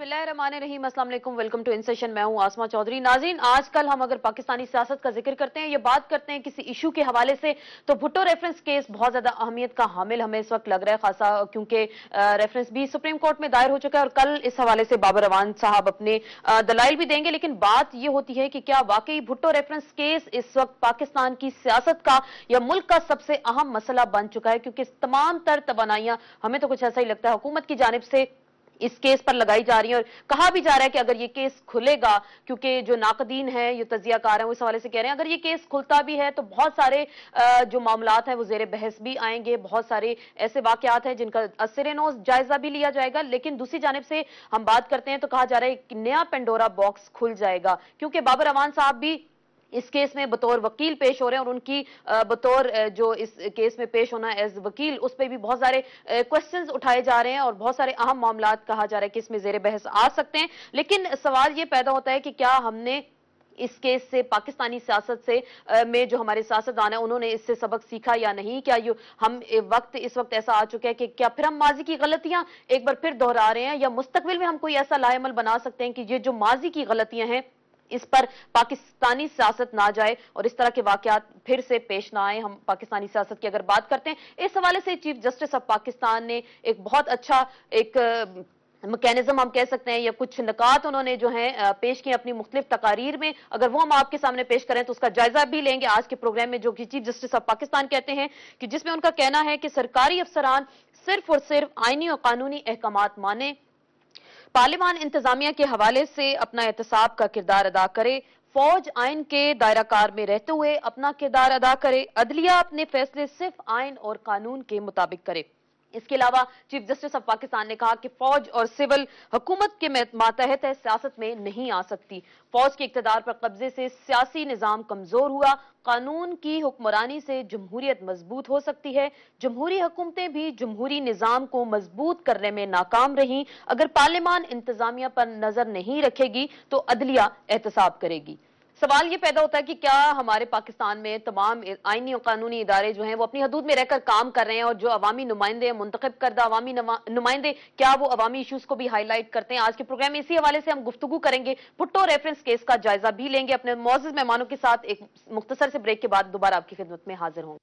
बिस्मिल्लाहिर्रहमानिर्रहीम, अस्सलाम वालेकुम, वेलकम टू इन सेशन। मैं हूं आसमा चौधरी। नाज़रीन, आजकल हम अगर पाकिस्तानी सियासत का जिक्र करते हैं या बात करते हैं किसी इशू के हवाले से, तो भुट्टो रेफरेंस केस बहुत ज्यादा अहमियत का हामिल हमें इस वक्त लग रहा है, खासा क्योंकि रेफरेंस भी सुप्रीम कोर्ट में दायर हो चुका है और कल इस हवाले से बाबर अवान साहब अपने दलाइल भी देंगे। लेकिन बात यह होती है कि क्या वाकई भुट्टो रेफरेंस केस इस वक्त पाकिस्तान की सियासत का या मुल्क का सबसे अहम मसला बन चुका है, क्योंकि तमाम तर तवानाइयां, हमें तो कुछ ऐसा ही लगता है, हुकूमत की जानिब से इस केस पर लगाई जा रही है। और कहा भी जा रहा है कि अगर ये केस खुलेगा, क्योंकि जो नाकदीन है, ये तजियाकार हैं, वो इस हवाले से कह रहे हैं अगर ये केस खुलता भी है तो बहुत सारे जो मामलात हैं वो जेर बहस भी आएंगे, बहुत सारे ऐसे वाकयात हैं जिनका असर-ए-नौ जायजा भी लिया जाएगा। लेकिन दूसरी जानिब से हम बात करते हैं तो कहा जा रहा है कि नया पेंडोरा बॉक्स खुल जाएगा, क्योंकि बाबर अवान साहब भी इस केस में बतौर वकील पेश हो रहे हैं और उनकी बतौर जो इस केस में पेश होना एज वकील, उस पर भी बहुत सारे क्वेश्चंस उठाए जा रहे हैं और बहुत सारे अहम मामलात कहा जा रहा है कि इसमें जेर बहस आ सकते हैं। लेकिन सवाल ये पैदा होता है कि क्या हमने इस केस से, पाकिस्तानी सियासत से में जो हमारे सियासतदान है उन्होंने इससे सबक सीखा या नहीं? क्या हम इस वक्त ऐसा आ चुका है कि क्या फिर हम माजी की गलतियां एक बार फिर दोहरा रहे हैं, या मुस्तकबिल में हम कोई ऐसा लाएमल बना सकते हैं कि ये जो माजी की गलतियां हैं इस पर पाकिस्तानी सियासत ना जाए और इस तरह के वाकयात फिर से पेश ना आए? हम पाकिस्तानी सियासत की अगर बात करते हैं, इस हवाले से चीफ जस्टिस ऑफ पाकिस्तान ने एक बहुत अच्छा एक मैकेनिज्म हम कह सकते हैं, या कुछ निकात उन्होंने जो है पेश किए अपनी मुख्तलिफ तकारीर में। अगर वो हम आपके सामने पेश करें तो उसका जायजा भी लेंगे आज के प्रोग्राम में, जो कि चीफ जस्टिस ऑफ पाकिस्तान कहते हैं कि जिसमें उनका कहना है कि सरकारी अफसरान सिर्फ और सिर्फ आईनी और कानूनी अहकामात माने, पार्लिमान इंतजामिया के हवाले से अपना एहतसाब का किरदार अदा करे, फौज आइन के दायरा कार में रहते हुए अपना किरदार अदा करे, अदलिया अपने फैसले सिर्फ आइन और कानून के मुताबिक करे। इसके अलावा चीफ जस्टिस ऑफ पाकिस्तान ने कहा कि फौज और सिविल हुकूमत के मातहत है, सियासत में नहीं आ सकती। फौज के इक्तदार पर कब्जे से सियासी निजाम कमजोर हुआ, कानून की हुक्मरानी से जमहूरियत मजबूत हो सकती है। जमहूरी हुकूमतें भी जमहूरी निजाम को मजबूत करने में नाकाम रहीं। अगर पार्लिमान इंतजामिया पर नजर नहीं रखेगी तो अदलिया एहतसाब करेगी। सवाल ये पैदा होता है कि क्या हमारे पाकिस्तान में तमाम आईनी और कानूनी इदारे जो हैं वो अपनी हदूद में रहकर काम कर रहे हैं, और जो अवामी नुमाइंदे हैं, मुंतखब करदा अवामी नुमाइंदे, क्या वो अवामी इश्यूज को भी हाईलाइट करते हैं? आज के प्रोग्राम में इसी हवाले से हम गुफ्तगू करेंगे, भुट्टो रेफरेंस केस का जायजा भी लेंगे। अपने मौजूद मेहमानों के साथ एक मुख्तसर से ब्रेक के बाद दोबारा आपकी खिदमत में हाजिर होंगे।